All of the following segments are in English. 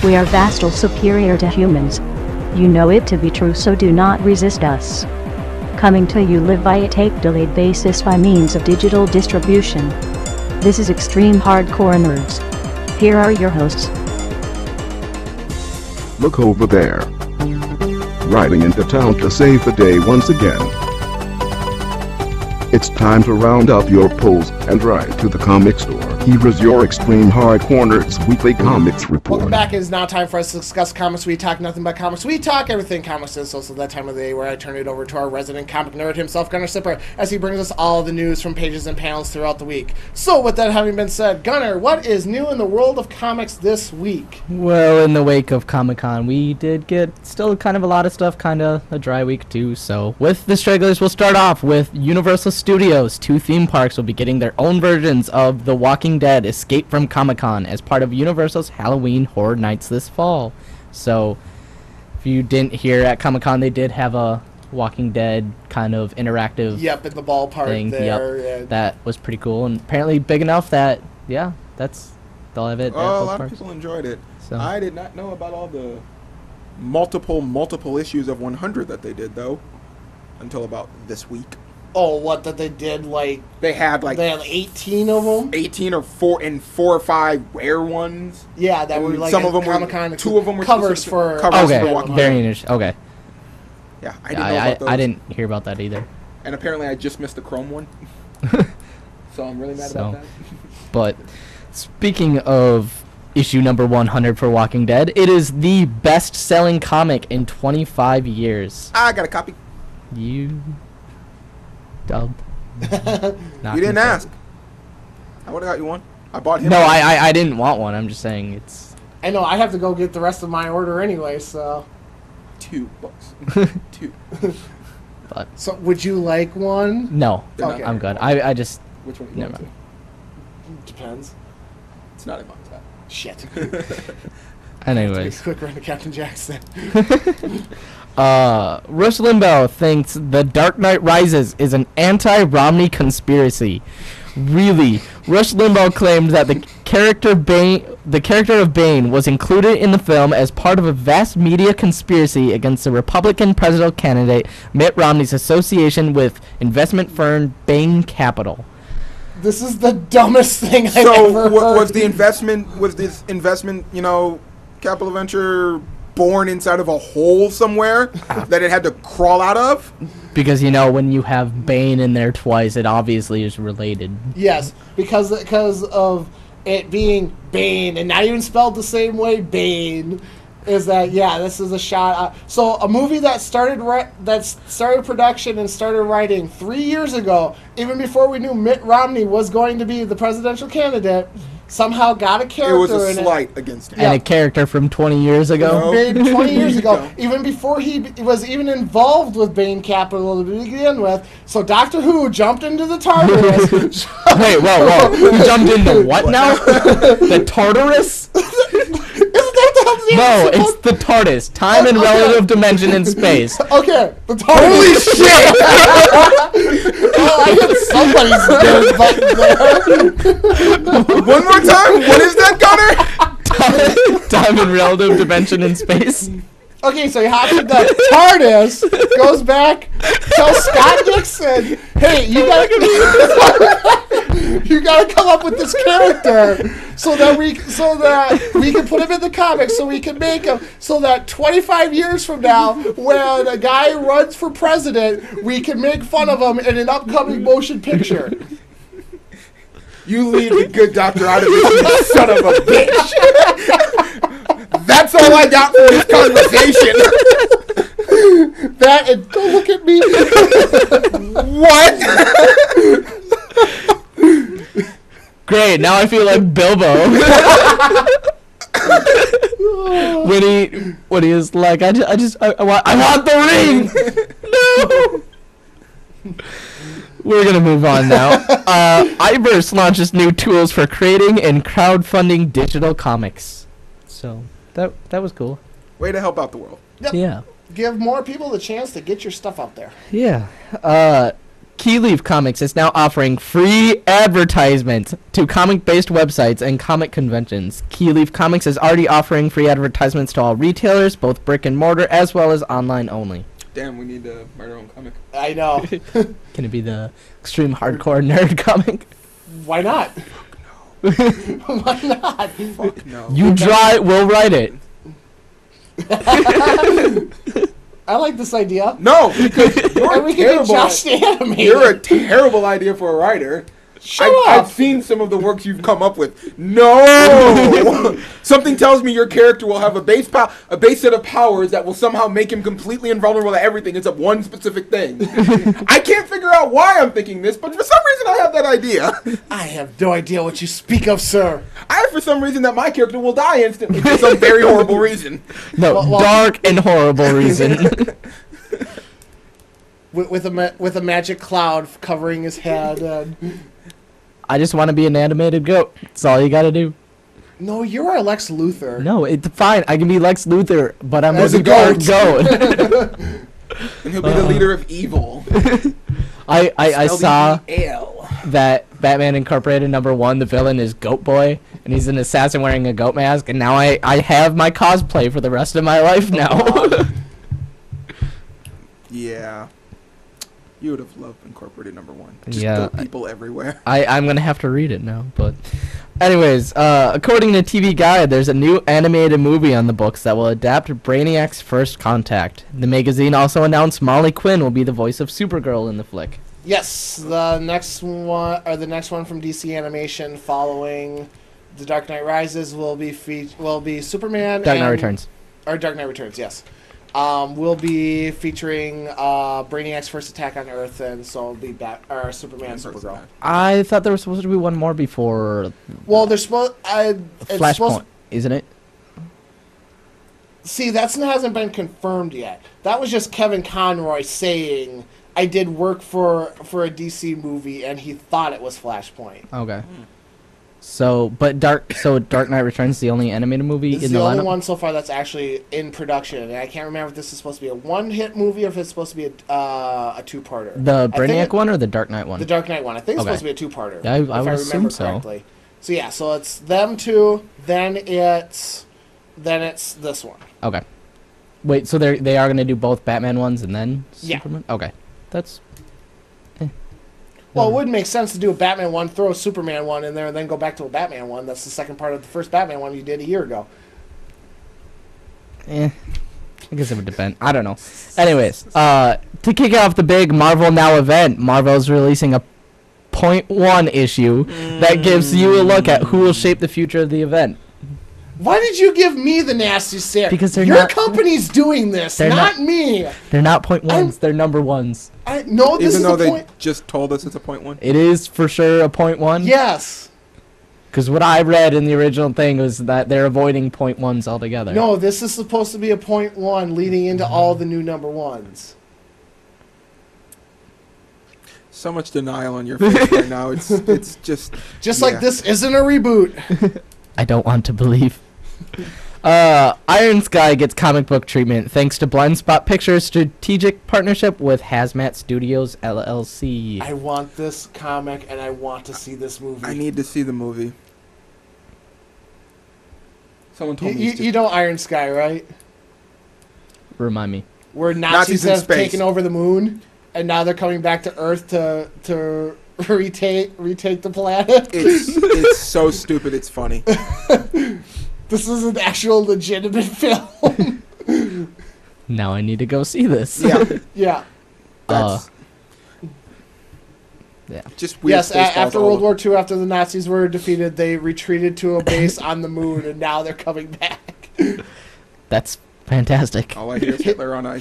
We are vastly superior to humans. You know it to be true, so do not resist us. Coming to you live by a tape-delayed basis by means of digital distribution. This is Extreme Hardcore Nerds. Here are your hosts. Look over there. Riding into town to save the day once again. It's time to round up your pulls and ride to the comic store. Here is your Extreme Hardcore Nerds Weekly Comics Report. Welcome back. It is now time for us to discuss comics. We talk nothing but comics. We talk everything comics. It's also that time of the day where I turn it over to our resident comic nerd himself, Gunnar Sipper, as he brings us all the news from pages and panels throughout the week. So with that having been said, Gunnar, what is new in the world of comics this week? Well, in the wake of Comic-Con, we did get still kind of a lot of stuff, kind of a dry week too. So with the stragglers, we'll start off with Universal Studios. 2 theme parks will be getting their own versions of The Walking Dead Escape from Comic-Con as part of Universal's Halloween Horror Nights this fall. So if you didn't hear, at Comic-Con they did have a Walking Dead kind of interactive in the ballpark thing. there. Yep. That was pretty cool and apparently big enough that, yeah, they'll have it. Oh, a lot of people enjoyed it. So I did not know about all the multiple issues of 100 that they did, though, until about this week. Oh, what, that they did, like... They had 18 of them? 18 or 4 or 5 rare ones. Yeah, that were, some of them Comic-Con. 2 of them were covers for... Very interesting. Okay. Yeah, I didn't know about those. I didn't hear about that either. And apparently I just missed the Chrome one. So I'm really mad about that. But speaking of issue number 100 for Walking Dead, it is the best-selling comic in 25 years. I got a copy. You... Dub. You didn't ask. I would have got you one. I bought him. No, I didn't want one. I'm just saying it's... I know, I have to go get the rest of my order anyway, so... 2 books. 2. But so, would you like one? No. Okay. I'm good. I just... Which one? Never mind. Depends. It's not in my set. Shit. Anyways. Quick run to Captain Jackson. Rush Limbaugh thinks The Dark Knight Rises is an anti-Romney conspiracy. Really, Rush Limbaugh claimed that the character of Bane was included in the film as part of a vast media conspiracy against the Republican presidential candidate Mitt Romney's association with investment firm Bain Capital. This is the dumbest thing I've ever heard. Was this investment, capital venture born inside of a hole somewhere that it had to crawl out of? Because, when you have Bane in there twice, it obviously is related. Yes, because of it being Bane, and not even spelled the same way, Bane, is that, this is a shot. So a movie that started production and started writing 3 years ago, even before we knew Mitt Romney was going to be the presidential candidate, somehow got a character in it. It was a slight against him. And a character from 20 years ago? Made 20 years ago, even before he was even involved with Bain Capital to begin with. So Doctor Who jumped into the TARDIS. Wait, whoa. Who jumped into what now? The Tartarus? No, it's the TARDIS. Time and relative dimension in space. Okay, the TARDIS. Holy shit! Oh, I hit somebody's dead button there. One more time? What is that, Gunnar? Time and relative dimension in space. Okay, so he hops in the TARDIS, goes back, tells Scott Dixon, hey, you gotta come up with this character so that we can put him in the comics, so we can make him, so that 25 years from now, when a guy runs for president, we can make fun of him in an upcoming motion picture. You leave the good doctor out of this, you son of a bitch. That's all I got for this conversation. That and don't look at me. What? Great, now I feel like Bilbo. when he is like, I want the ring. No. We're gonna move on now. Iverse launches new tools for creating and crowdfunding digital comics. So that was cool. Way to help out the world. Yep. Yeah. Give more people the chance to get your stuff out there. Yeah. Keyleaf Comics is now offering free advertisements to comic-based websites and comic conventions. Keyleaf Comics is already offering free advertisements to all retailers, both brick and mortar, as well as online only. Damn, we need to write our own comic. I know. Can it be the extreme hardcore nerd comic? Why not? Why not? Fuck no. You draw it, we'll write it. I like this idea. No, because you're And we can get terrible. Josh to animate You're a it. terrible idea for a writer. Shut I've up. seen some of the works you've come up with. No! Something tells me your character will have a base set of powers that will somehow make him completely invulnerable to everything except one specific thing. I can't figure out why I'm thinking this, but for some reason I have that idea. I have no idea what you speak of, sir. I have for some reason that my character will die instantly for some very horrible reason. No, Well, dark and horrible reason. With a magic cloud covering his head. And... I just want to be an animated goat. That's all you gotta do. No, you're our Lex Luthor. No, it's fine. I can be Lex Luthor, but I'm As a a goat. And he'll be the leader of evil. I saw L. that Batman Incorporated #1, the villain is Goat Boy, and he's an assassin wearing a goat mask, and now I have my cosplay for the rest of my life now. Yeah. You would have loved Incorporated #1. Just Yeah, goat people everywhere. I'm gonna have to read it now, but anyways, according to TV Guide, there's a new animated movie on the books that will adapt Brainiac's First Contact. The magazine also announced Molly Quinn will be the voice of Supergirl in the flick. Yes, the next one from DC Animation following The Dark Knight Rises will be Superman. Dark Knight and- Returns. Or Dark Knight Returns, yes. Will be featuring Brainiac's first attack on Earth, and so it'll be Superman and Supergirl. I thought there was supposed to be one more before Well, there's supposed. Flashpoint, isn't it? See, that hasn't been confirmed yet. That was just Kevin Conroy saying, "I did work for a DC movie," and he thought it was Flashpoint. Okay. So Dark Knight Returns is the only animated movie It's in the the only lineup? one so far that's actually in production, and I can't remember if this is supposed to be a one-hit movie or if it's supposed to be a two-parter. The I think Brainiac one or the Dark Knight one? The Dark Knight one. I think it's Okay. supposed to be a two-parter. Yeah, I if would I remember assume so. correctly. So yeah, so it's them two, then it's this one. Okay. Wait, so they are gonna do both Batman ones and then Yeah. Superman? Okay. That's Well, it wouldn't make sense to do a Batman one, throw a Superman one in there, and then go back to a Batman one. That's the second part of the first Batman one you did a year ago. I guess it would depend. I don't know. Anyways, to kick off the big Marvel Now event, Marvel's releasing a .1 issue that gives you a look at who will shape the future of the event. Why did you give me the nasty stare? Because they're Your not- company's doing this, They're not not- me. They're not .1s, they're #1s. I know this Even is though the they point. just told us it's a .1. It is for sure a .1. Yes. Because what I read in the original thing was that they're avoiding .1s altogether. No, this is supposed to be a .1 leading into all the new #1s. So much denial on your face right now. It's just Like this isn't a reboot. I don't want to believe. Iron Sky gets comic book treatment thanks to Blind Spot Pictures' strategic partnership with Hazmat Studios LLC. I want this comic and I want to see this movie. I need to see the movie. Someone told me. You know Iron Sky, right? Remind me. Where Nazis Nazis in have space. taken over the moon, and now they're coming back to Earth to retake the planet. It's so stupid. It's funny. This is an actual legitimate film. Now I need to go see this. Yeah. Yeah. That's Yeah. just weird. Yes, Spaceballs after all World over. War II, after the Nazis were defeated, they retreated to a base on the moon, and now they're coming back. That's fantastic. All I hear is Hitler on ice.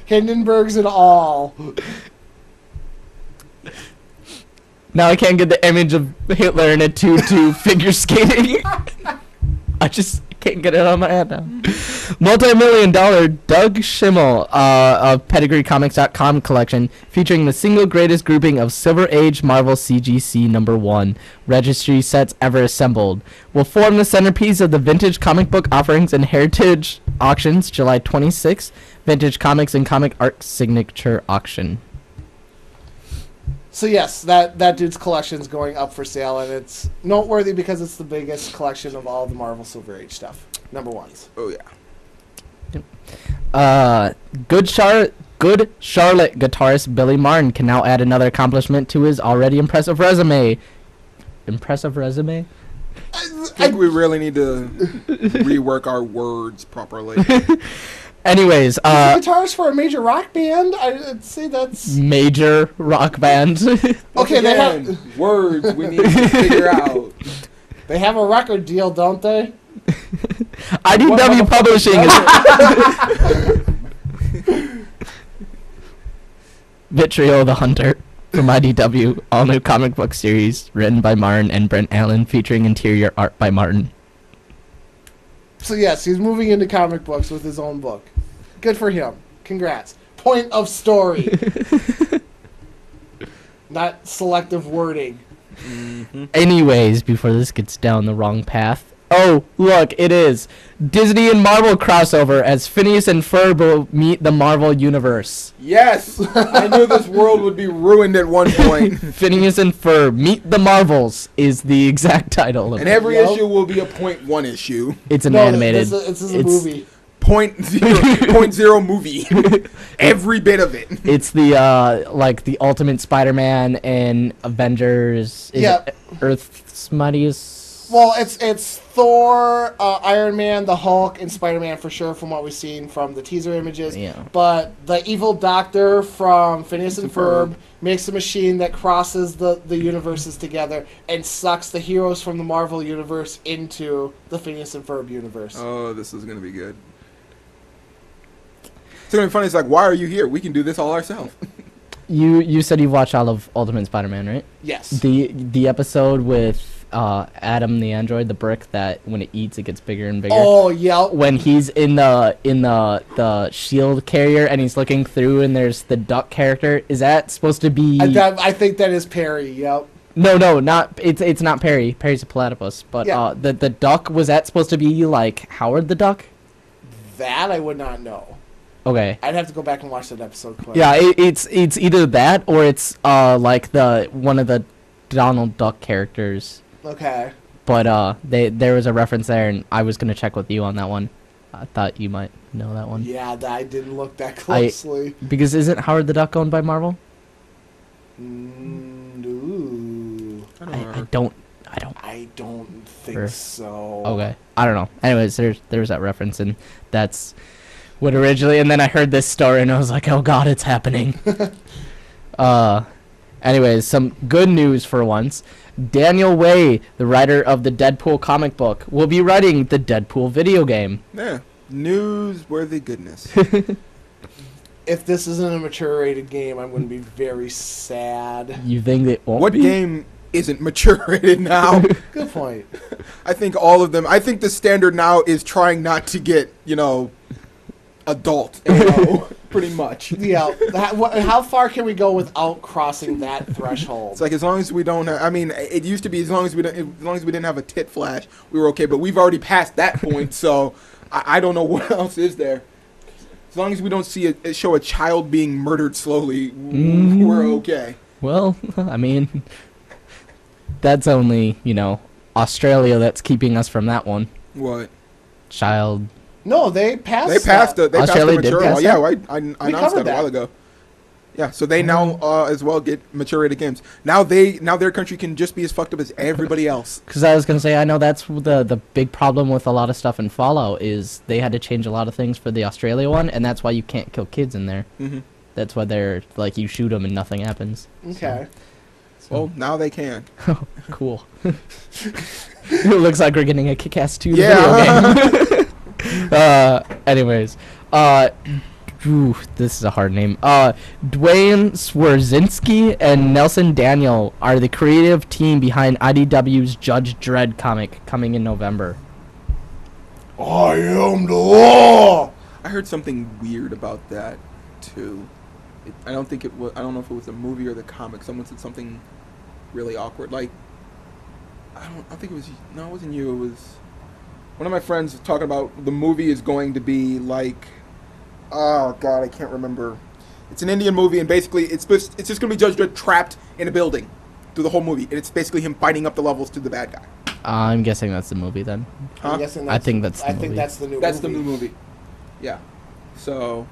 Hindenburgs and all. Now I can't get the image of Hitler in a tutu figure skating. I just can't get it on my head now. Multi-million-dollar Doug Schimmel of Pedigree-Comics.com collection featuring the single greatest grouping of Silver Age Marvel CGC #1 registry sets ever assembled will form the centerpiece of the Vintage Comic Book Offerings and Heritage Auctions July 26th, Vintage Comics and Comic Art Signature Auction. So yes, that dude's collection is going up for sale, and it's noteworthy because it's the biggest collection of all the Marvel Silver Age stuff. Number ones. Oh yeah. Good Charlotte guitarist Billy Martin can now add another accomplishment to his already impressive resume. Impressive resume? I think we really need to rework our words properly. Anyways, He's a guitarist for a major rock band. I'd say that's major rock band. okay. They have words we need to figure out. They have a record deal, don't they? IDW Publishing is Vitriol the Hunter from IDW, all new comic book series written by Martin and Brent Allen, featuring interior art by Martin. So yes, he's moving into comic books with his own book. Good for him. Congrats. Point of story. Not selective wording. Mm-hmm. Anyways, before this gets down the wrong path. Oh, look, it is. Disney and Marvel crossover as Phineas and Ferb will meet the Marvel Universe. Yes! I knew this world would be ruined at one point. Phineas and Ferb Meet the Marvels is the exact title of And it. every issue will be a .1 issue. It's an animated. This is a movie. Point zero movie. Every bit of it. It's the like the Ultimate Spider-Man and Avengers. Earth's Mightiest. Well, it's Thor, Iron Man, the Hulk, and Spider-Man for sure from what we've seen from the teaser images. Yeah. But the evil doctor from Phineas and Ferb makes a machine that crosses the universes together and sucks the heroes from the Marvel universe into the Phineas and Ferb universe. Oh, this is going to be good. It's going to be funny. It's like, why are you here? We can do this all ourselves. You said you watched all of Ultimate Spider-Man, right? Yes. The episode with Adam the android, the brick that when it eats it gets bigger and bigger. Oh yeah. When he's in the shield carrier and he's looking through and there's the duck character, is that supposed to be? I think that is Perry. Yep. No, not it's not Perry. Perry's a platypus, but Yeah. the duck, was that supposed to be like Howard the Duck? That I would not know. Okay. I'd have to go back and watch that episode. Quick. Yeah, it's either that or it's like the one of the Donald Duck characters. Okay. But there was a reference there, and I was gonna check with you on that one. I thought you might know that one. Yeah, I didn't look that closely. Because isn't Howard the Duck owned by Marvel? Ooh. I don't I don't think so. Okay. I don't know. Anyways, there's that reference, and that's what originally, and then I heard this story and I was like, oh god, it's happening. Anyways, some good news for once. Daniel Way, the writer of the Deadpool comic book, will be writing the Deadpool video game. Yeah, newsworthy goodness. If this isn't a mature rated game, I'm going to be very sad. You think it won't What be? game isn't mature rated now? Good point. I think all of them. I think the standard now is trying not to get, adult. Pretty much. Yeah. How far can we go without crossing that threshold? It's like as long as we don't. It used to be as long as we didn't have a tit flash, we were okay. But we've already passed that point, so I don't know what else is there. As long as we don't show a child being murdered slowly, we're okay. Well, I mean, that's only Australia that's keeping us from that one. What? Child. No, they passed. They passed the Australia did mature pass law. that? Yeah, I announced that a that. while ago. Yeah, so they now as well get mature rated games. Now their country can just be as fucked up as everybody else. Because I was gonna say, I know that's the big problem with a lot of stuff in Fallout is they had to change a lot of things for the Australia one, and that's why you can't kill kids in there. Mm-hmm. That's why they're like you shoot them and nothing happens. Okay. Well, now they can. Cool. It looks like we're getting a Kick-Ass 2 Yeah. video game. Anyways, this is a hard name. Dwayne Swerzinski and Nelson Daniel are the creative team behind IDW's Judge Dredd comic coming in November. I am the law. I heard something weird about that too. I don't think it was. I don't know if it was a movie or the comic. Someone said something really awkward. Like, I think it was. No, it wasn't you. It was one of my friends talking about the movie is going to be like. Oh God, I can't remember. It's an Indian movie, and basically it's just gonna be Judge Dredd trapped in a building through the whole movie, and it's basically him fighting up the levels to the bad guy. I'm guessing that's the movie then. Huh? I'm guessing I think that's the I movie. think that's the new That's movie. the new movie. Yeah. So.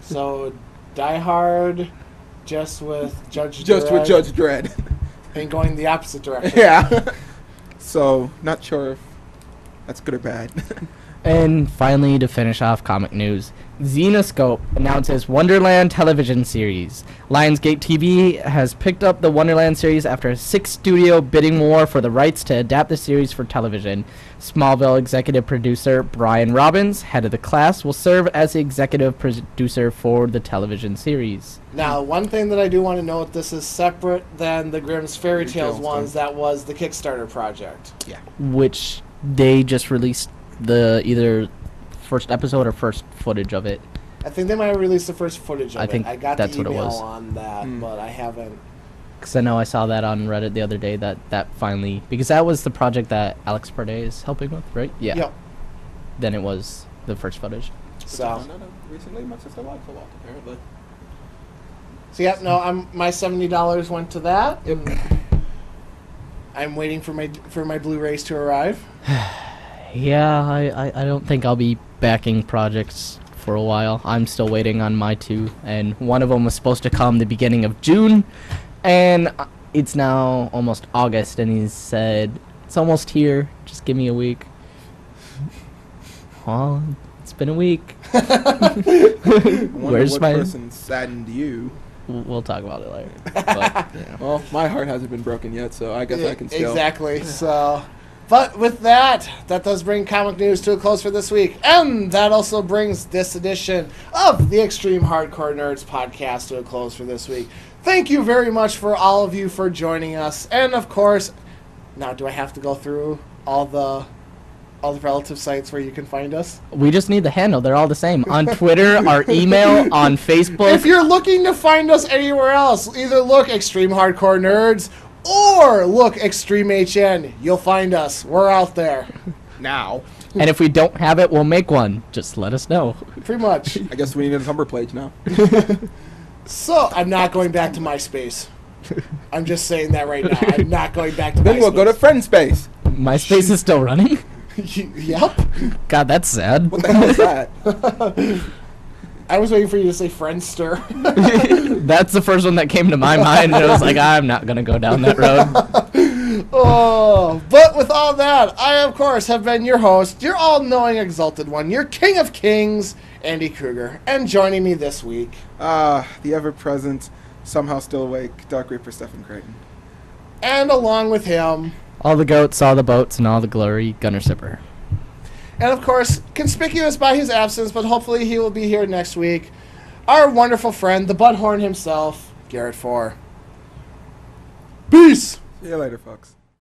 So, Die Hard, just with Judge Just Dredd with Judge Dredd. and going the opposite direction. Yeah. So, not sure if that's good or bad. And finally, to finish off comic news, Zenoscope announces Wonderland television series. Lionsgate TV has picked up the Wonderland series after a 6-studio bidding war for the rights to adapt the series for television. Smallville executive producer Brian Robbins, head of the class, will serve as the executive producer for the television series. Now, one thing that I do want to note, this is separate than the Grimm's Fairy Tales ones. That was the Kickstarter project. Yeah. Which they just released the either first episode or first footage of it. I think they might have released the first footage of I think it. I got that's the what it email was. on that, but I haven't. Because I know I saw that on Reddit the other day that finally, because that was the project that Alex Perde is helping with, right? Yeah. Yep. Then it was the first footage. So, Recently, my sister lied for a lot, apparently. yeah, no, my $70 went to that. And I'm waiting for my Blu-rays to arrive. Yeah, I don't think I'll be backing projects for a while. I'm still waiting on my 2, and one of them was supposed to come the beginning of June, and it's now almost August, and he said, it's almost here, just give me a week. Well, it's been a week. Where's what my... person saddened you? We'll talk about it later. But, yeah. Well, my heart hasn't been broken yet, so I guess I can still. Exactly. So, but with that does bring comic news to a close for this week, and that also brings this edition of the Extreme Hardcore Nerds podcast to a close for this week. Thank you very much for all of you for joining us, and of course, now do I have to go through all the relative sites where you can find us? We just need the handle. They're all the same. On Twitter, our email, on Facebook. If you're looking to find us anywhere else, either look Extreme Hardcore Nerds or look Extreme HN. You'll find us. We're out there. Now. And if we don't have it, we'll make one. Just let us know. Pretty much. I guess we need a Tumblr page now. So, I'm not going back to MySpace. I'm just saying that right now. I'm not going back to MySpace. Then we'll go to Friendspace. MySpace is still running? Yep. God, that's sad. What the hell is that? I was waiting for you to say Friendster. That's the first one that came to my mind, and I was like, I'm not going to go down that road. Oh, but with all that, I, of course, have been your host, your all-knowing, exalted one, your king of kings, Andy Kruger. And joining me this week... the ever-present, somehow still awake, Dark Reaper Stephen Creighton. And along with him... All the goats, all the boats, and all the glory, Gunner Sipper. And, of course, conspicuous by his absence, but hopefully he will be here next week, our wonderful friend, the Butthorn himself, Garrett 4. Peace! See you later, folks.